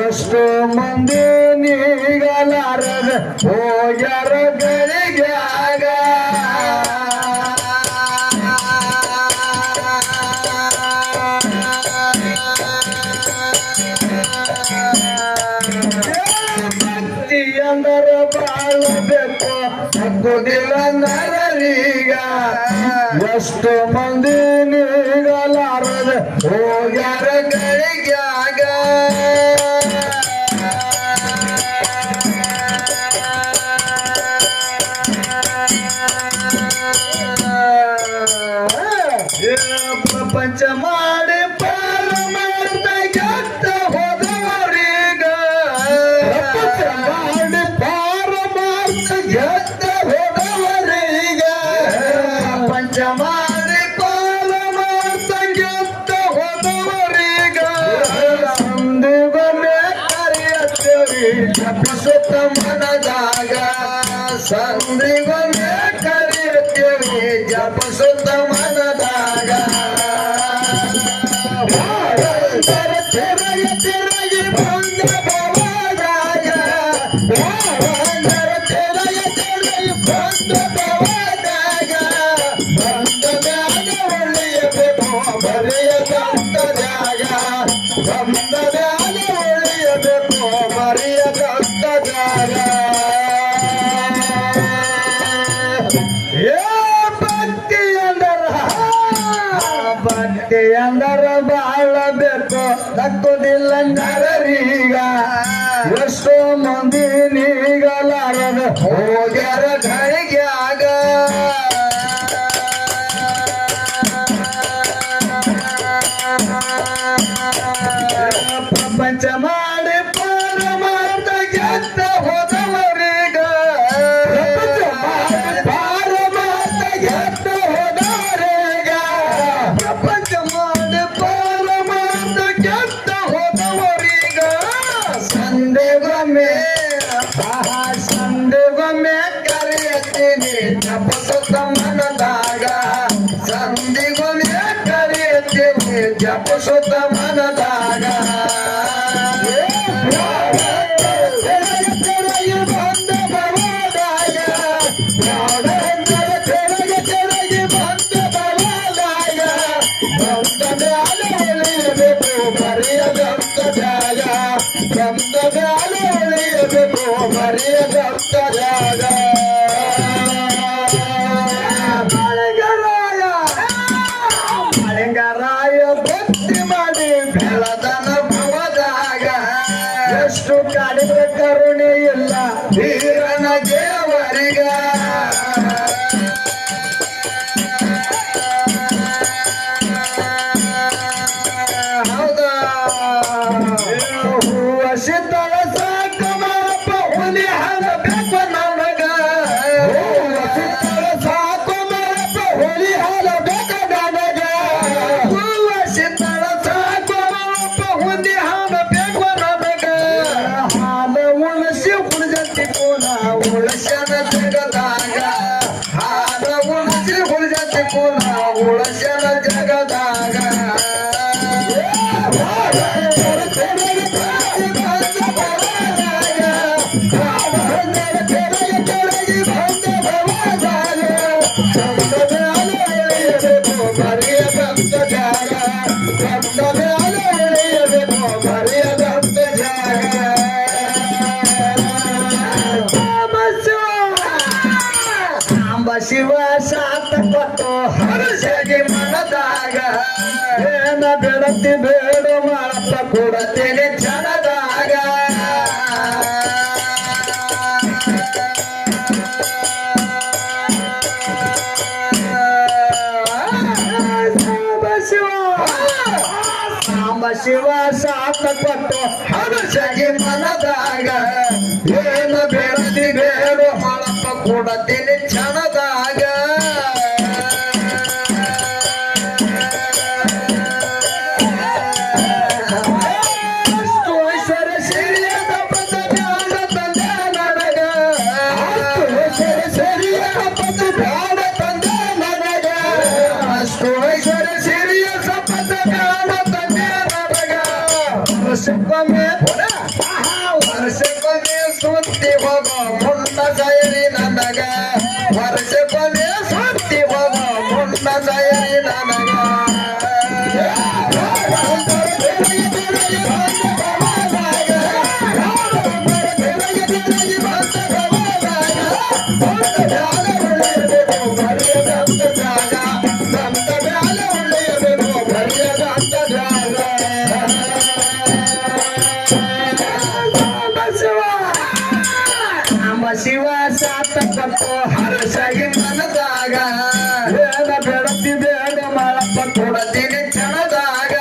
ಎಷ್ಟು ಮಂದಿ ನೀಗಲಾರದ ಹೋಗ್ಯಾರ ಗಳಿಗ್ಯಾಗ ಭಕ್ತಿ ಅಂದರ ಬಾಳಬೇಕು ಹಕ್ಕುದಿಲ್ಲ ನರರೀಗ ಎಷ್ಟು ಮಂದಿ ನೀಗಲಾರದ ಹೋಗ್ಯಾರ ಗಳಿಗ್ಯಾಗ ಪ್ರಪಂಚ ಮಾಡಿ ಪಾರಮಾರ್ಥ ಗೆದ್ದ ಹೋದವರೀಗ ಪ್ರಪಂಚ ಮಾಡಿ ಪಾರಮಾರ್ಥ ಗೆದ್ದ ಹೋದವರೀಗ ಪ್ರಪಂಚ ಮಾಡಿ ಪಾರಮಾರ್ಥ ಗೆದ್ದ ಹೋದವರೀಗ ಸಂದಿಗೊಮ್ಮೆ ಕರೆಯುತ್ತೇವೆ ಜಪಿಸುತ್ತ ಮನದಾಗ ಸಂದಿಗೊಮ್ಮೆ ಕರೆಯುತ್ತೇವೆ ಜಪಿಸುತ್ತ ಮನದಾಗ ತಿರುಗಿ ತಿರುಗಿ ಬಂದ ಭವದಾಗ ತಿರುಗಿ ತಿರುಗಿ ಬಂದ ಭವದಾಗ ಬಂದ ಮ್ಯಾಗ ಉಳಿಯಬೇಕು ಬರೆಯದಂತದಾಗ ಬಂದ ಮ್ಯಾಗ ಉಳಿಯಬೇಕು ಬರೆಯದಂತದಾಗ ಭಕ್ತಿ ಅಂದರ ಬಾಳಬೇಕು ತಕ್ಕುದಿಲ್ಲ ನರರೀಗ ಎಷ್ಟೋ ಮಂದಿ ನೀಗಲಾರದ ಹೋಗ್ಯಾರ ಗಳಿಗ್ಯಾಗ ಪ್ರಪಂಚ ಮಾಡಿ ಪಾರಮಾರ್ಥ ಗೆದ್ದ ಹೋದವರೀಗ ಪಾರಮಾರ್ಥ ಗೆದ್ದ ಹೋದವರೀಗ ಪ್ರಪಂಚ ಮಾಡಿ ಪಾರಮಾರ್ಥ ಗೆದ್ದ ಹೋದವರೀಗ ಸಂದೇಗೊಮ್ಮೆ ಸಂದೇಗೊಮ್ಮೆ ಕರೆಯುತ್ತೀನಿ ಜಪಿಸುತ್ತ ಮನದಾಗ ಸಂದಿಗೊಮ್ಮೆ ಕರೆಯುತ್ತೀನಿ ಜಪಿಸುತ್ತ ಮನದಾಗ ಬಂದ ಭವದಾಗ ಬ್ಯಾಡ ಅಂದರೆ ಕೆಳಗೆ ಕೆಳಗೆ ಬಂದ ಬರಲಾಗ ಬಂದ ಮ್ಯಾಲೆ ಉಳಿಯಬೇಕು ಮರೆಯದಂತ ಜಾಗ ಬಂದ ಮ್ಯಾಲೆ ಉಳಿಯಬೇಕು ಮರೆಯದಂತ ಜಾಗ ಮಳೆಗಾರಾಯ ಭಕ್ತಿ ಮಾಡಿ ಬೆಳದನ ಭವದಾಗ ಎಷ್ಟು ಕಾಡಿದ್ರೆ ಕರುಣೆ ಇಲ್ಲ ವೀರನ ದೇವರಿಗ ಹೌದಾ ಹೂವ ಸಿದ್ಧಳ ಸಾಕು ಮಾಡಪ್ಪ ಹುಲಿ ಹಾಲಬೇಕು ನನಗ ಹೂವ ಸಿದ್ಧಳ ಸಾಕು ಮಾಡಪ್ಪ ಹುಲಿ ಹಾಲಬೇಕು ನನಗ ಹೂವ ಸಿದ್ಧಳ ಸಾಕು ಮಾಡಪ್ಪ ಹುಲಿ ಹಾಲಬೇಕು ನನಗ ಹಾಲ ಉಳಿಸಿ ಉಳಿದತಿ ಪುನ ಉಳಸನ ಜಗದಾಗ ಹಾಲ ಉಳಿಸಿ ಉಳಿದತಿ ಪುನ ಉಳಸನ ಜಗದಾಗ ಶಿವ ಸಾತ ಕೊಟ್ಟು ಹರಸಗೆ ಮನದಾಗ ಏನ ಬೆಳತಿ ಬೇಡ ಮಾಡಪ್ಪ ಕೊಡತೇನೆ ಜನದಾಗ ಸಾಂಬ ಶಿವ ಸಾತ ಕೊಟ್ಟು ಹರಸಗೆ ಮನದಾಗ ಏನ ಬೆಳತಿ ಬೇಡ ಮಾಡಪ್ಪ ಕೊಡತೇನೆ ಜನದಾಗ ವರ್ಷಕ್ಕೊಮ್ಮೆ ಸುತ್ತಿ ಹೋಗೋ ಮುಂದ ಸೈರಿ ನನಗ ವರ್ಷಕ್ಕೊಮ್ಮೆ ಸುತ್ತಿ ಹೋಗೋ ಮುಂದ ಸೈರಿ ನನಗ ಶಿವ ಸಾತ ಕೊಟ್ಟು ಹರಸಾಗಿ ಮನದಾಗ ಬೇಡ ಬೆಳತಿ ಬೇಡ ಮಾಡಪ್ಪ ಕೊಡತೀನಿ ಕ್ಷಣದಾಗ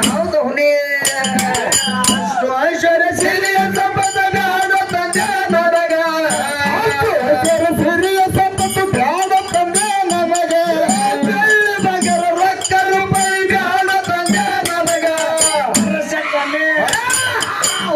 ಹೌದು ಹುನಿ ಅಷ್ಟು ಐಶ್ವರ್ಯ ಸಿರಿಯ ಸಂಪದ ಬೇಡ ತಂದೆ ನನಗ ಸಿರಿಯ ಸಂಪತ್ತು ಬೇಡ ತಂದೆ ನಮಗ ಬೆಳ್ಳಿ ಬಗರ ರೊಕ್ಕ ರೂಪಾಯಿ ಬೇಡ ತಂದೆ ನನಗ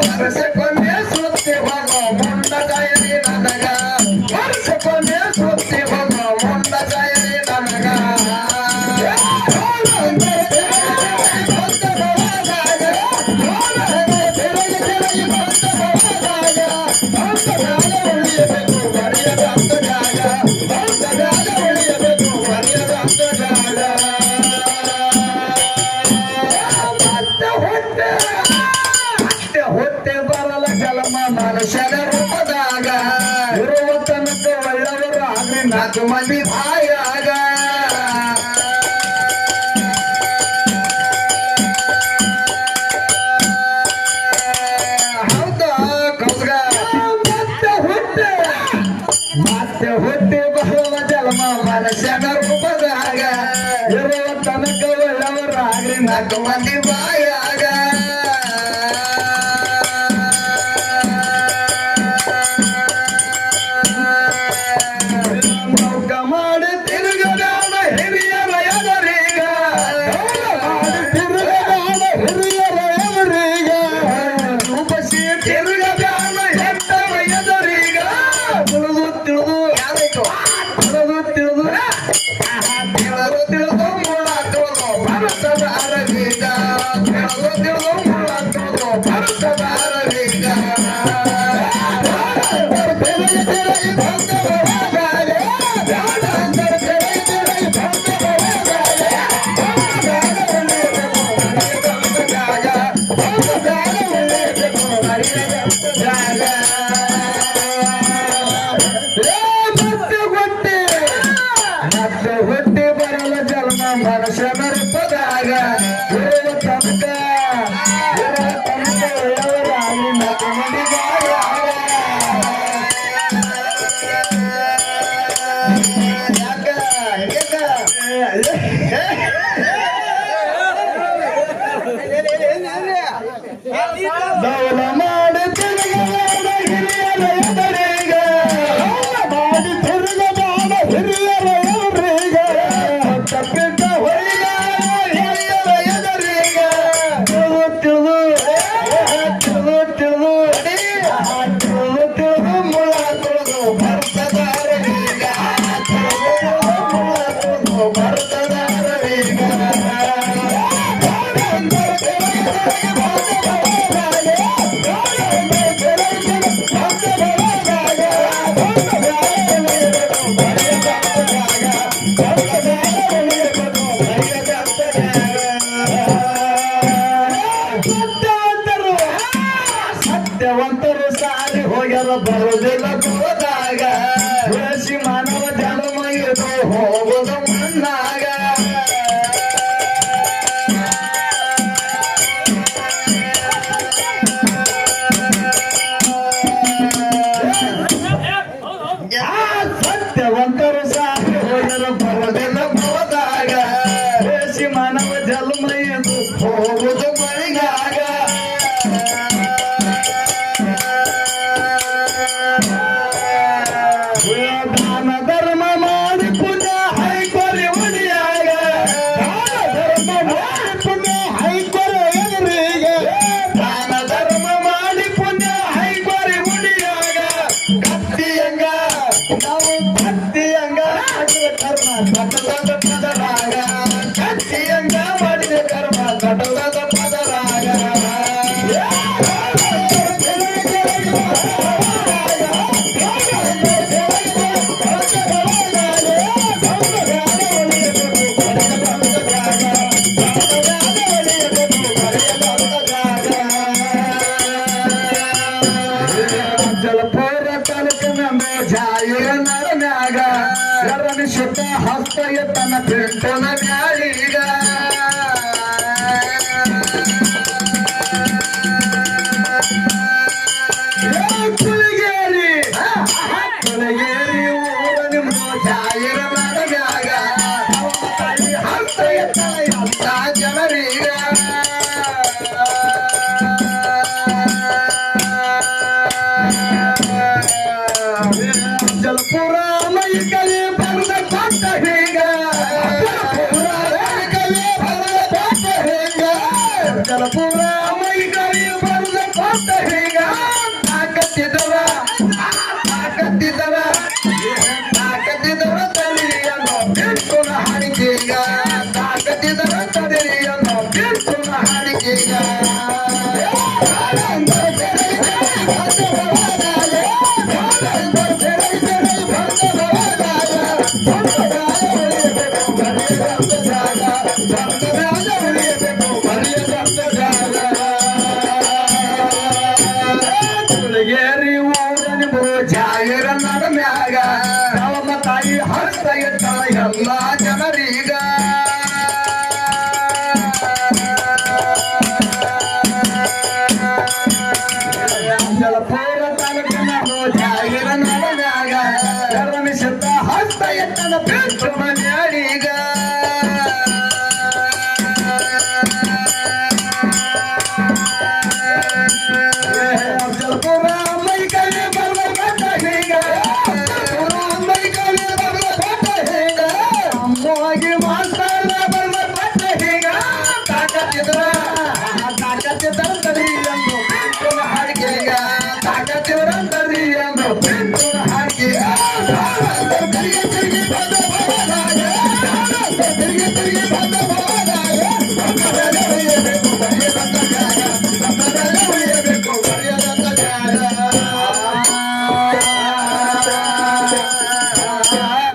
ವರ್ಷಕ್ಕೊಮ್ಮೆ ಸುತ್ತಿ ಹೋಗೋ ಮುಂಡ ಕಾಯರಿ ನನಗ ವರ್ಷಕ್ಕೊಮ್ಮೆ ಸುತ್ತಿ ಹೋಗೋ ಮುಂಡ ಕಾಯರಿ ನನಗ ಹೊಟ್ಟೆ ಬರಲ ಜಲಮ ಮನುಷ್ಯನ ರೂಪದಾಗ ಇರುವ ತನಕ ಒಳ್ಳೆಯವರು ಆಗ್ಲಿ ನಾಲ್ಕು ಮಂದಿ ಬಾಯಾಗ ಹೌದಾ ಕೌಗ ಮತ್ತೆ ಹೊಟ್ಟೆ ಬರಲ ಜಲಮ ಮನುಷ್ಯನ ರೂಪದಾಗ ಇರುವ ತನಕ ಒಳ್ಳೆಯವರು ಆಗ್ಲಿ ನಾಲ್ಕು ಮಂದಿ ಬಾಯಾಗ ಭರತ ಡೌಲ ಮಾಡಿ ತಿರುಗಬೇಡ ಹಿರಿಯರ ಎದುರಿಗೆ ಮಾಡಿ ತಿರುಗಬೇಡ ಹಿರಿಯರ ಎದುರಿಗೆ ತಪ್ಪಿದ್ದ ಹೊಯ್ಗ ಹಿರಿಯರ ಎದುರಿಗೆ ತಿಳಿದು ಮುಳ ತುಳಿದು ಭರ್ತದಾರರೀಗ ಭರ್ತದಾರರೀಗ ಸತ್ಯವಂತರು ಸಾರಿ ಹೋಗ್ಯಾರ ಬರುವುದಿಲ್ಲ ಹೋದಾಗ ಬೇಸಿ ಮಾನವ ಜನ್ಮ ಇದು ಹೋಗುದು ಮಣ್ಣಾಗ ಸತ್ಯವಂತರು ಸಾರಿ ಹೋಗ್ಯಾರ ಬರುವುದಿಲ್ಲ ಹೋದಾಗ ಬೇಸಿ ಮಾನವ ಜನ್ಮ ಇದು ಹೋಗುದು ಮಳೆಗಾಗ ದಾನ ಧರ್ಮ ಮಾಡಿ ಪುಣ್ಯ ಹೈಕೊರಿ ಉಡಿಯಾಗ ದಾನ ಧರ್ಮ ಮಾಡಿ ಪುಣ್ಯ ಹೈಕೊರಿ ಎದುರಿಗೆ ದಾನ ಧರ್ಮ ಮಾಡಿ ಪುಣ್ಯ ಹೈಕೊರಿ ಉಡಿಯಾಗ ಕತ್ತಿಯಂಗ ನಾವು ಕತ್ತಿಯಂಗ ಮಾಡಿದ ಕರ್ಮ ಕಟ್ಟದ ಪದರಾಗ ಕತ್ತಿಯಂಗ ಮಾಡಿದ ಕರ್ಮ ಕಟ್ಟದ ಪದರಾಗ ಜಲಪುರ ತಾಲೂಕಿನ ಜಾಯಿರ ನರನ್ಯಾಗ ಶುದ್ಧ ಹಸ್ತ ಎತ್ತನ ಪಿಂಟನ